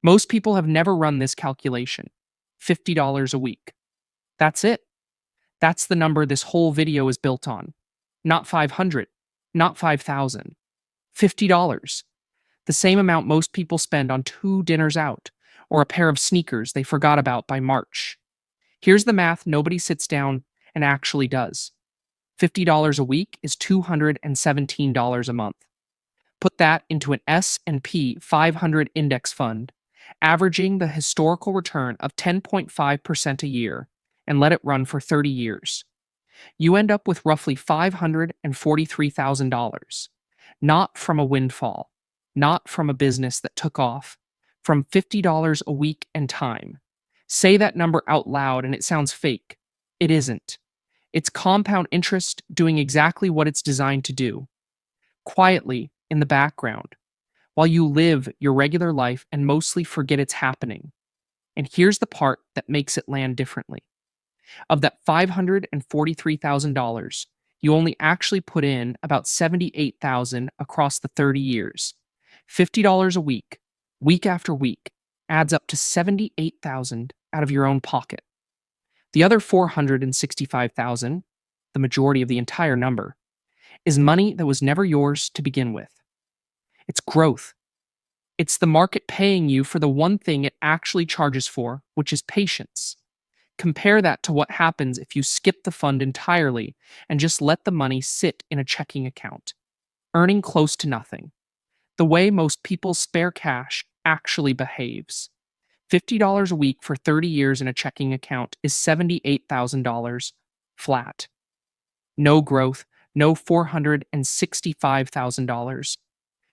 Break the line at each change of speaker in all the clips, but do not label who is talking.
Most people have never run this calculation. $50 a week. That's it. That's the number this whole video is built on. Not 500, not 5,000. $50. The same amount most people spend on 2 dinners out or a pair of sneakers they forgot about by March. Here's the math nobody sits down and actually does. $50 a week is $217 a month. Put that into an S&P 500 index fund, averaging the historical return of 10.5% a year, and let it run for 30 years. You end up with roughly $543,000, not from a windfall, not from a business that took off, from $50 a week and time. Say that number out loud and it sounds fake. It isn't. It's compound interest doing exactly what it's designed to do. Quietly, in the background, while you live your regular life and mostly forget it's happening. And here's the part that makes it land differently. Of that $543,000, you only actually put in about $78,000 across the 30 years. $50 a week after week, adds up to $78,000 out of your own pocket. The other $465,000, the majority of the entire number, is money that was never yours to begin with. It's growth. It's the market paying you for the one thing it actually charges for, which is patience. Compare that to what happens if you skip the fund entirely and just let the money sit in a checking account, earning close to nothing. The way most people's spare cash actually behaves. $50 a week for 30 years in a checking account is $78,000 flat. No growth, no $465,000.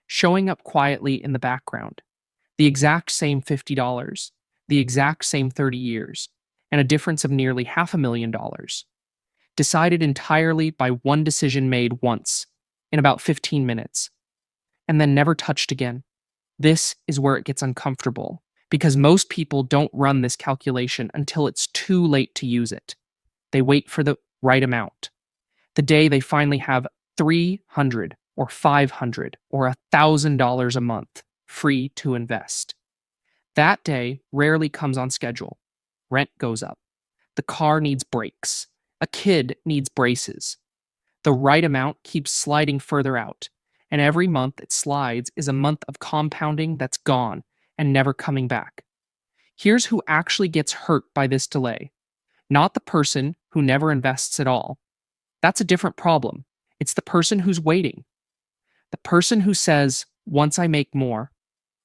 Showing up quietly in the background. The exact same $50, the exact same 30 years, and a difference of nearly $500,000. Decided entirely by one decision made once, in about 15 minutes, and then never touched again. This is where it gets uncomfortable, because most people don't run this calculation until it's too late to use it. They wait for the right amount. The day they finally have $300 or $500 or $1,000 a month free to invest. That day rarely comes on schedule. Rent goes up. The car needs brakes. A kid needs braces. The right amount keeps sliding further out, and every month it slides is a month of compounding that's gone and never coming back. Here's who actually gets hurt by this delay. Not the person who never invests at all. That's a different problem. It's the person who's waiting. The person who says, once I make more,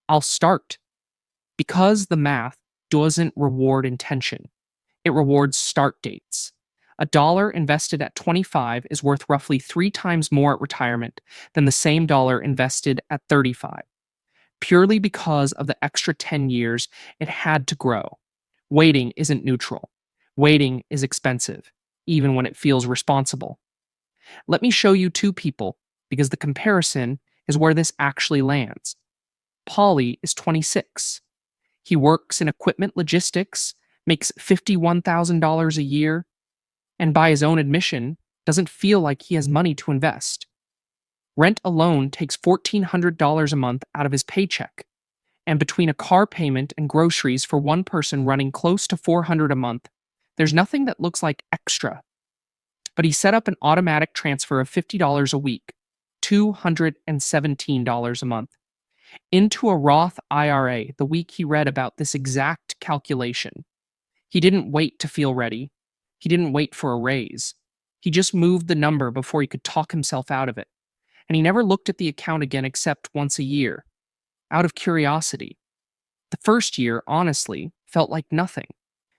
I'll start. Because the math doesn't reward intention. It rewards start dates. $1 invested at 25 is worth roughly 3 times more at retirement than the same dollar invested at 35, purely because of the extra 10 years it had to grow. Waiting isn't neutral. Waiting is expensive, even when it feels responsible. Let me show you 2 people, because the comparison is where this actually lands. Paulie is 26. He works in equipment logistics, makes $51,000 a year, and by his own admission, doesn't feel like he has money to invest. Rent alone takes $1,400 a month out of his paycheck, and between a car payment and groceries for one person running close to $400 a month, there's nothing that looks like extra. But he set up an automatic transfer of $50 a week, $217 a month, into a Roth IRA the week he read about this exact calculation. He didn't wait to feel ready. He didn't wait for a raise. He just moved the number before he could talk himself out of it. And he never looked at the account again except once a year, out of curiosity. The first year, honestly, felt like nothing.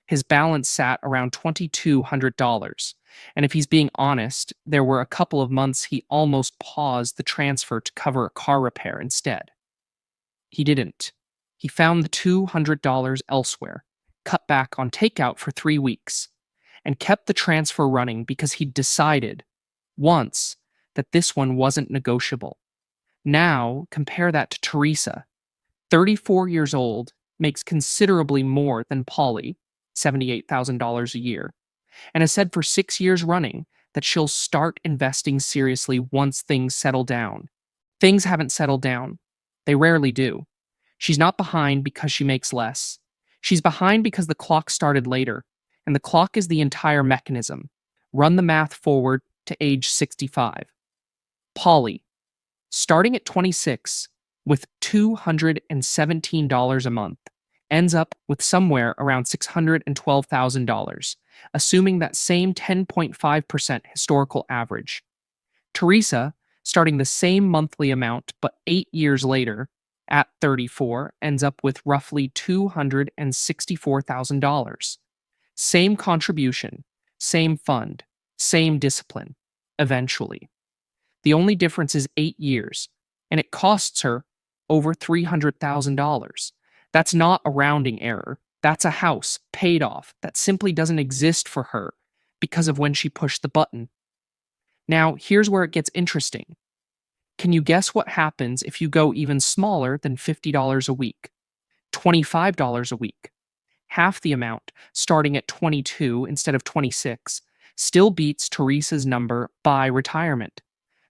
His balance sat around $2,200. And if he's being honest, there were a couple of months he almost paused the transfer to cover a car repair instead. He didn't. He found the $200 elsewhere, cut back on takeout for 3 weeks, and kept the transfer running because he'd decided, once, that this one wasn't negotiable. Now, compare that to Teresa, 34 years old, makes considerably more than Paulie, $78,000 a year, and has said for 6 years running that she'll start investing seriously once things settle down. Things haven't settled down. They rarely do. She's not behind because she makes less. She's behind because the clock started later, and the clock is the entire mechanism. Run the math forward to age 65. Polly, starting at 26 with $217 a month, ends up with somewhere around $612,000, assuming that same 10.5% historical average. Teresa, starting the same monthly amount but 8 years later, at 34, ends up with roughly $264,000. Same contribution, same fund, same discipline, eventually. The only difference is 8 years, and it costs her over $300,000. That's not a rounding error. That's a house paid off that simply doesn't exist for her because of when she pushed the button. Now, here's where it gets interesting. Can you guess what happens if you go even smaller than $50 a week? $25 a week. Half the amount, starting at 22 instead of 26, still beats Teresa's number by retirement.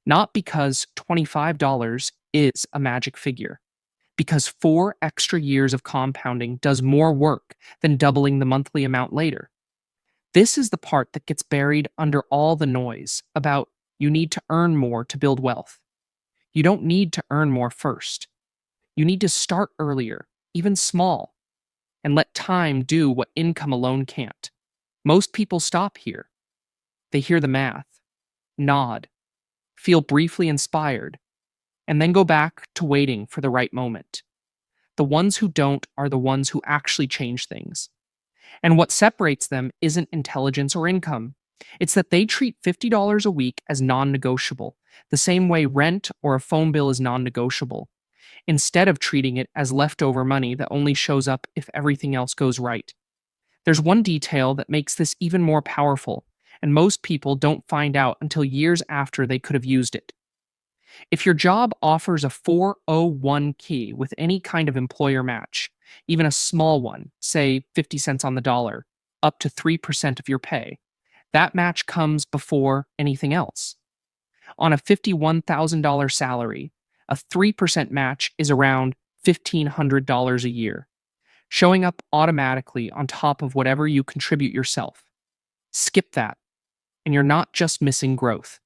Not because $25 is a magic figure, because 4 extra years of compounding does more work than doubling the monthly amount later. This is the part that gets buried under all the noise about you need to earn more to build wealth. You don't need to earn more first. You need to start earlier, even small, and let time do what income alone can't. Most people stop here. They hear the math, nod, feel briefly inspired, and then go back to waiting for the right moment. The ones who don't are the ones who actually change things. And what separates them isn't intelligence or income. It's that they treat $50 a week as non negotiable, the same way rent or a phone bill is non negotiable, instead of treating it as leftover money that only shows up if everything else goes right. There's one detail that makes this even more powerful, and most people don't find out until years after they could have used it. If your job offers a 401 key with any kind of employer match, even a small one, say 50 cents on the dollar, up to 3% of your pay, that match comes before anything else. On a $51,000 salary, a 3% match is around $1,500 a year, showing up automatically on top of whatever you contribute yourself. Skip that, and you're not just missing growth.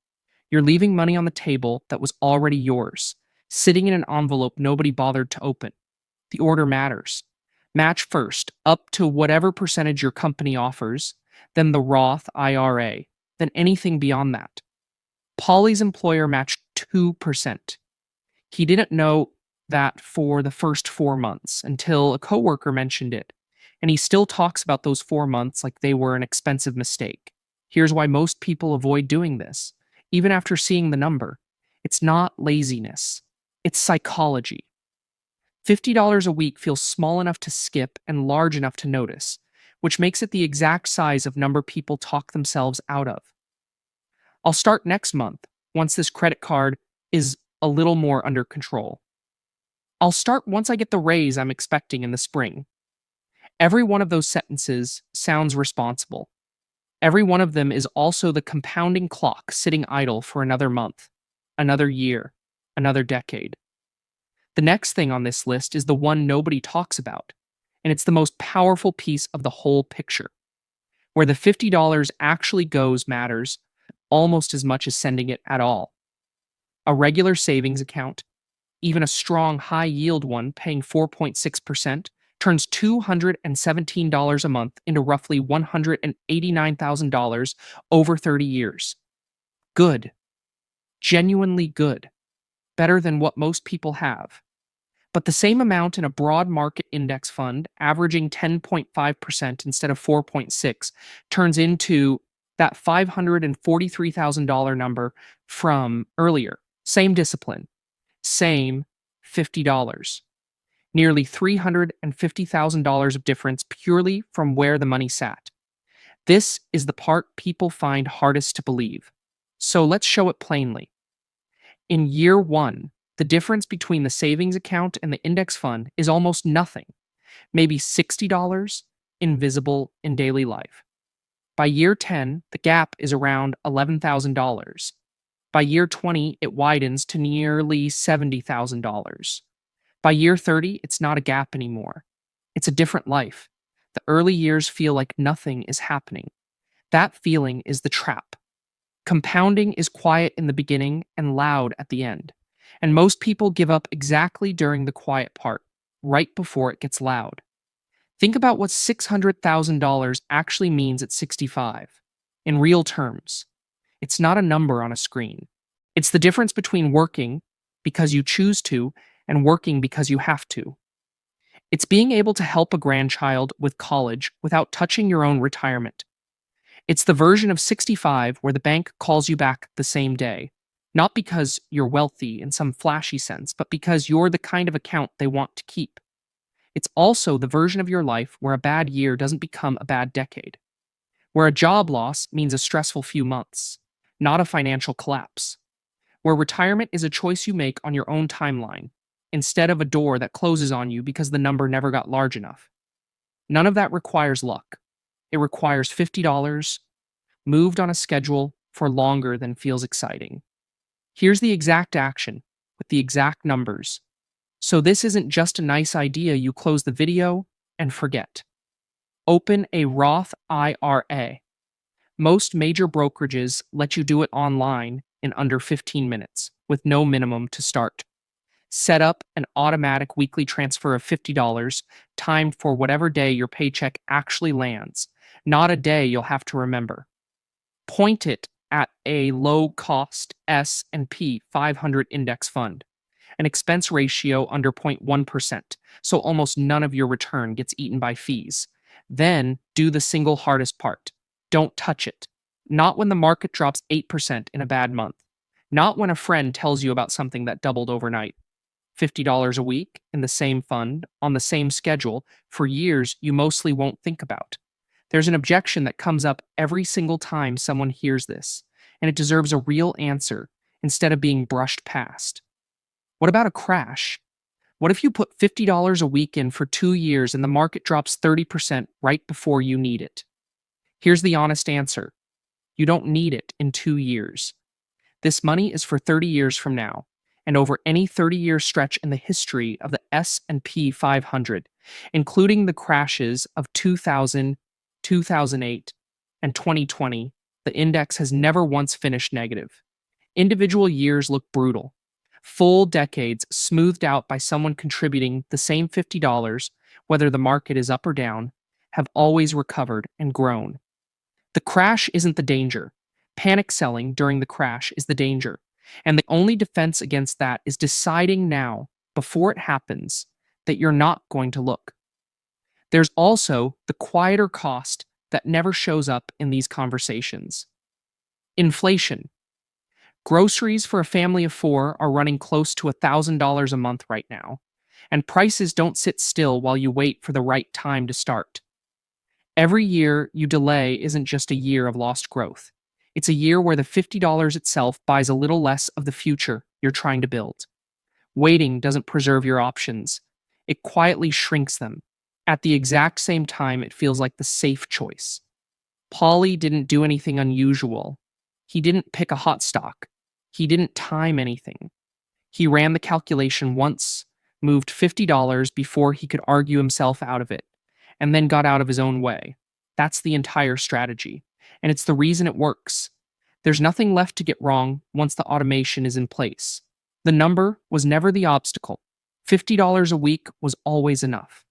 You're leaving money on the table that was already yours, sitting in an envelope nobody bothered to open. The order matters. Match first, up to whatever percentage your company offers, then the Roth IRA, then anything beyond that. Polly's employer matched 2%. He didn't know that for the first 4 months until a coworker mentioned it, and he still talks about those 4 months like they were an expensive mistake. Here's why most people avoid doing this, even after seeing the number. It's not laziness, it's psychology. $50 a week feels small enough to skip and large enough to notice, which makes it the exact size of number people talk themselves out of. I'll start next month, once this credit card is a little more under control. I'll start once I get the raise I'm expecting in the spring. Every one of those sentences sounds responsible. Every one of them is also the compounding clock sitting idle for another month, another year, another decade. The next thing on this list is the one nobody talks about, and it's the most powerful piece of the whole picture. Where the $50 actually goes matters almost as much as sending it at all. A regular savings account, even a strong high yield one paying 4.6%, turns $217 a month into roughly $189,000 over 30 years. Good. Genuinely good. Better than what most people have. But the same amount in a broad market index fund, averaging 10.5% instead of 4.6, turns into that $543,000 number from earlier. Same discipline. Same $50. Nearly $350,000 of difference purely from where the money sat. This is the part people find hardest to believe. So let's show it plainly. In year one, the difference between the savings account and the index fund is almost nothing, maybe $60, invisible in daily life. By year 10, the gap is around $11,000. By year 20, it widens to nearly $70,000. By year 30, it's not a gap anymore. It's a different life. The early years feel like nothing is happening. That feeling is the trap. Compounding is quiet in the beginning and loud at the end. And most people give up exactly during the quiet part, right before it gets loud. Think about what $600,000 actually means at 65. In real terms, it's not a number on a screen. It's the difference between working because you choose to and working because you have to. It's being able to help a grandchild with college without touching your own retirement. It's the version of 65 where the bank calls you back the same day, not because you're wealthy in some flashy sense, but because you're the kind of account they want to keep. It's also the version of your life where a bad year doesn't become a bad decade, where a job loss means a stressful few months, not a financial collapse, where retirement is a choice you make on your own timeline, instead of a door that closes on you because the number never got large enough. None of that requires luck. It requires $50 moved on a schedule for longer than feels exciting. Here's the exact action with the exact numbers. So this isn't just a nice idea you close the video and forget. Open a Roth IRA. Most major brokerages let you do it online in under 15 minutes with no minimum to start. Set up an automatic weekly transfer of $50 timed for whatever day your paycheck actually lands, not a day you'll have to remember. Point it at a low-cost S&P 500 index fund, an expense ratio under 0.1%, so almost none of your return gets eaten by fees. Then do the single hardest part. Don't touch it. Not when the market drops 8% in a bad month. Not when a friend tells you about something that doubled overnight. $50 a week in the same fund, on the same schedule, for years you mostly won't think about. There's an objection that comes up every single time someone hears this, and it deserves a real answer instead of being brushed past. What about a crash? What if you put $50 a week in for 2 years and the market drops 30% right before you need it? Here's the honest answer. You don't need it in 2 years. This money is for 30 years from now, and over any 30-year stretch in the history of the S&P 500, including the crashes of 2000, 2008, and 2020, the index has never once finished negative. Individual years look brutal. Full decades smoothed out by someone contributing the same $50, whether the market is up or down, have always recovered and grown. The crash isn't the danger. Panic selling during the crash is the danger. And the only defense against that is deciding now, before it happens, that you're not going to look. There's also the quieter cost that never shows up in these conversations. Inflation. Groceries for a family of 4 are running close to $1,000 a month right now, and prices don't sit still while you wait for the right time to start. Every year you delay isn't just a year of lost growth. It's a year where the $50 itself buys a little less of the future you're trying to build. Waiting doesn't preserve your options. It quietly shrinks them. At the exact same time, it feels like the safe choice. Paulie didn't do anything unusual. He didn't pick a hot stock. He didn't time anything. He ran the calculation once, moved $50 before he could argue himself out of it, and then got out of his own way. That's the entire strategy, and it's the reason it works. There's nothing left to get wrong once the automation is in place. The number was never the obstacle. $50 a week was always enough.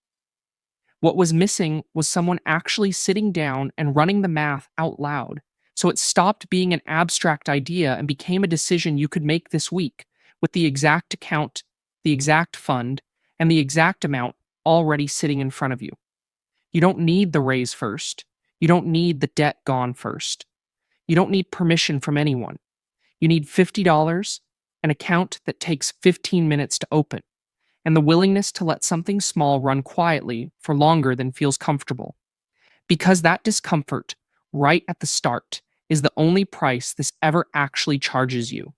What was missing was someone actually sitting down and running the math out loud, so it stopped being an abstract idea and became a decision you could make this week, with the exact account, the exact fund, and the exact amount already sitting in front of you. You don't need the raise first. You don't need the debt gone first. You don't need permission from anyone. You need $50, an account that takes 15 minutes to open, and the willingness to let something small run quietly for longer than feels comfortable. Because that discomfort, right at the start, is the only price this ever actually charges you.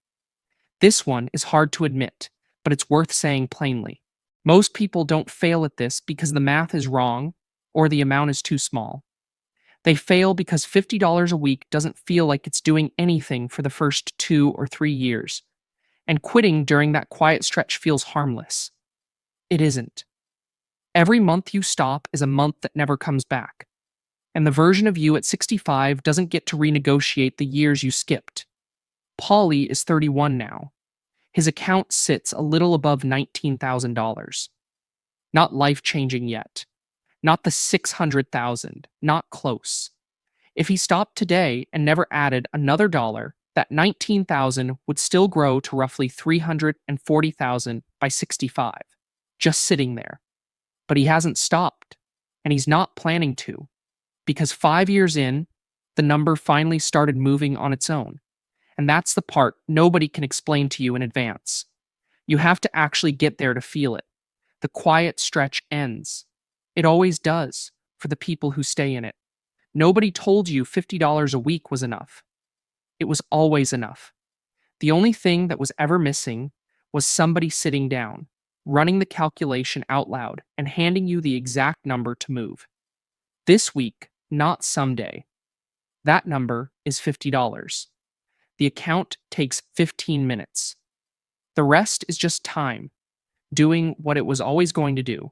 This one is hard to admit, but it's worth saying plainly. Most people don't fail at this because the math is wrong or the amount is too small. They fail because $50 a week doesn't feel like it's doing anything for the first 2 or 3 years, and quitting during that quiet stretch feels harmless. It isn't. Every month you stop is a month that never comes back. And the version of you at 65 doesn't get to renegotiate the years you skipped. Paulie is 31 now. His account sits a little above $19,000. Not life-changing yet. Not the 600,000, not close. If he stopped today and never added another dollar, that 19,000 would still grow to roughly 340,000 by 65, just sitting there. But he hasn't stopped, and he's not planning to, because 5 years in, the number finally started moving on its own. And that's the part nobody can explain to you in advance. You have to actually get there to feel it. The quiet stretch ends. It always does, for the people who stay in it. Nobody told you $50 a week was enough. It was always enough. The only thing that was ever missing was somebody sitting down, running the calculation out loud, and handing you the exact number to move. This week, not someday. That number is $50. The account takes 15 minutes. The rest is just time, doing what it was always going to do,